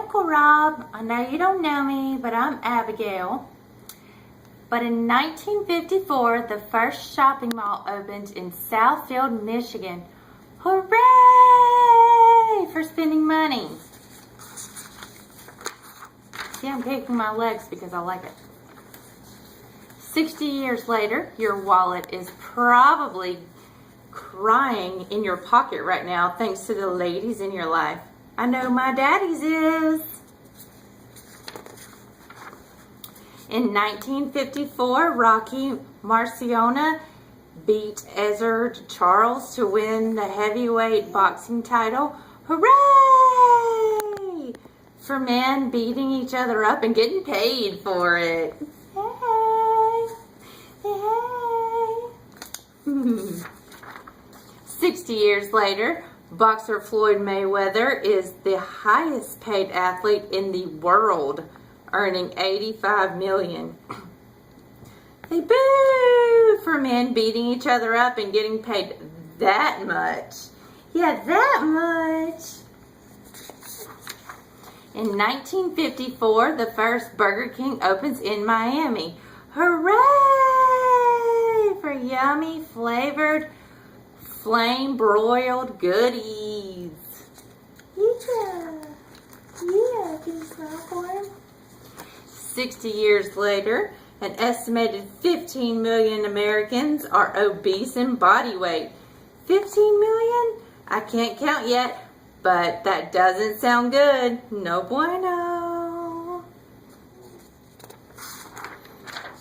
Uncle Rob. I know you don't know me, but I'm Abigail. But in 1954, the first shopping mall opened in Southfield, Michigan. Hooray for spending money. See, I'm kicking my legs because I like it. 60 years later, your wallet is probably crying in your pocket right now thanks to the ladies in your life. I know my daddy's is. In 1954, Rocky Marciano beat Ezzard Charles to win the heavyweight boxing title. Hooray! For men beating each other up and getting paid for it. Hey. 60 years later, boxer Floyd Mayweather is the highest paid athlete in the world, earning $85 million. They boo for men beating each other up and getting paid that much. Yeah, that much. In 1954, the first Burger King opens in Miami. Hooray for yummy flavored flame broiled goodies. Yeah. Can you smell for him? 60 years later, an estimated 15 million Americans are obese in body weight. 15 million? I can't count yet, but that doesn't sound good. No bueno.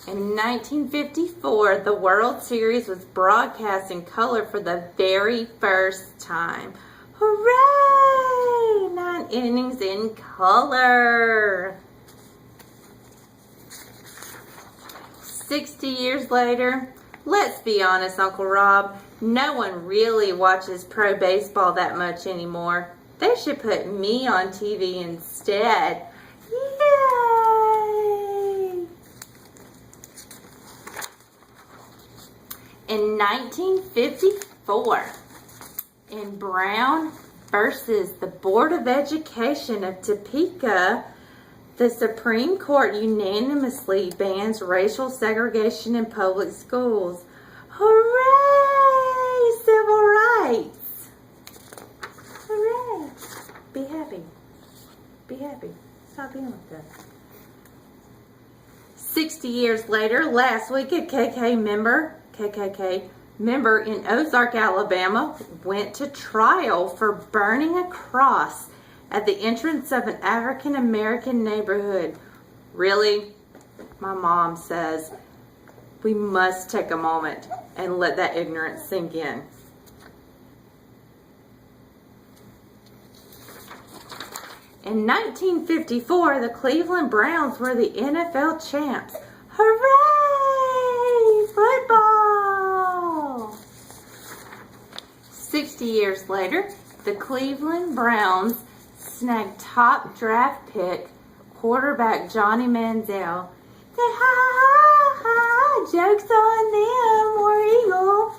In 1954, the World Series was broadcast in color for the very first time. Hooray! 9 innings in color. 60 years later, let's be honest, Uncle Rob, no one really watches pro baseball that much anymore. They should put me on TV instead. Yay! In 1954, in Brown versus the Board of Education of Topeka, the Supreme Court unanimously bans racial segregation in public schools. Hooray! Civil rights! Hooray! Be happy. Be happy. Stop being like that. 60 years later, last week, a KKK member in Ozark, Alabama, went to trial for burning a cross at the entrance of an African American neighborhood. Really? My mom says we must take a moment and let that ignorance sink in. In 1954, the Cleveland Browns were the NFL champs. Hooray! Football! 60 years later, the Cleveland Browns snagged top draft pick quarterback Johnny Manziel. Say ha ha ha, joke's on them, War Eagle.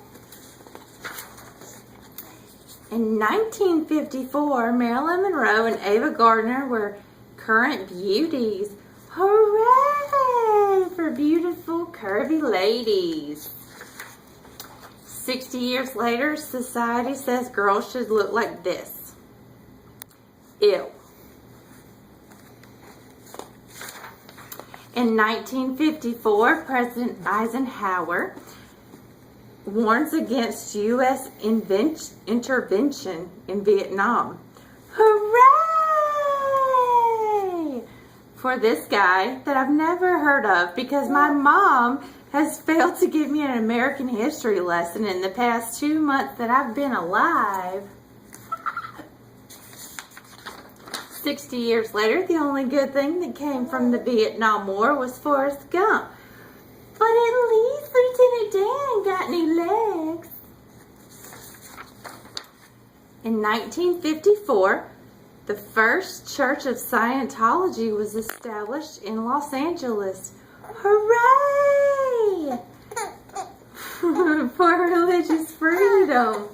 In 1954, Marilyn Monroe and Ava Gardner were current beauties. Hooray for beautiful curvy ladies. 60 years later, society says girls should look like this. Ew. In 1954, President Eisenhower warns against U.S. intervention in Vietnam. Hooray! For this guy that I've never heard of because my mom has failed to give me an American history lesson in the past 2 months that I've been alive. 60 years later, the only good thing that came from the Vietnam War was Forrest Gump. But at least Lieutenant Dan got new legs. In 1954, the first Church of Scientology was established in Los Angeles. Hooray! For religious freedom.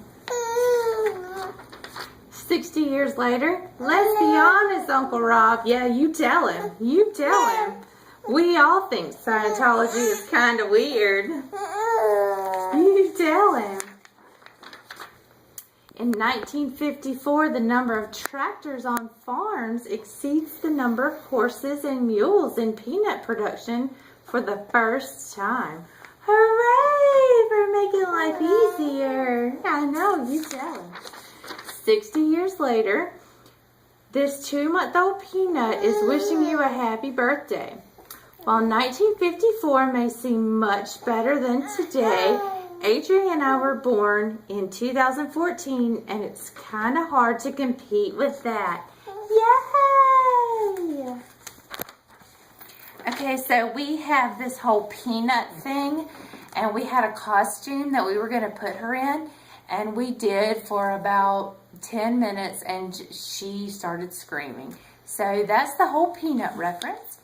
60 years later, let's be honest, Uncle Rob. Yeah, you tell him. You tell him. We all think Scientology is kind of weird. You tell him. In 1954, the number of tractors on farms exceeds the number of horses and mules in peanut production for the first time. Hooray for making life easier. I know, you tell him. 60 years later, this 2-month-old peanut is wishing you a happy birthday. While 1954 may seem much better than today, Adrian and I were born in 2014, and it's kind of hard to compete with that. Yay! Okay, so we have this whole peanut thing, and we had a costume that we were going to put her in, and we did for about 10 minutes, and she started screaming. So that's the whole peanut reference.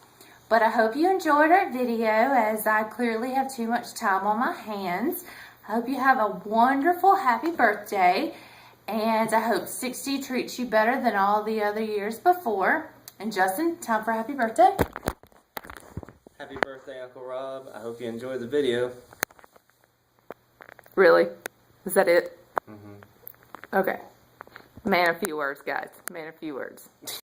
But I hope you enjoyed our video, as I clearly have too much time on my hands. I hope you have a wonderful, happy birthday. And I hope 60 treats you better than all the other years before. And Justin, time for happy birthday. Happy birthday, Uncle Rob. I hope you enjoyed the video. Really? Is that it? Mm-hmm. Okay. Man, a few words, guys. Man, a few words.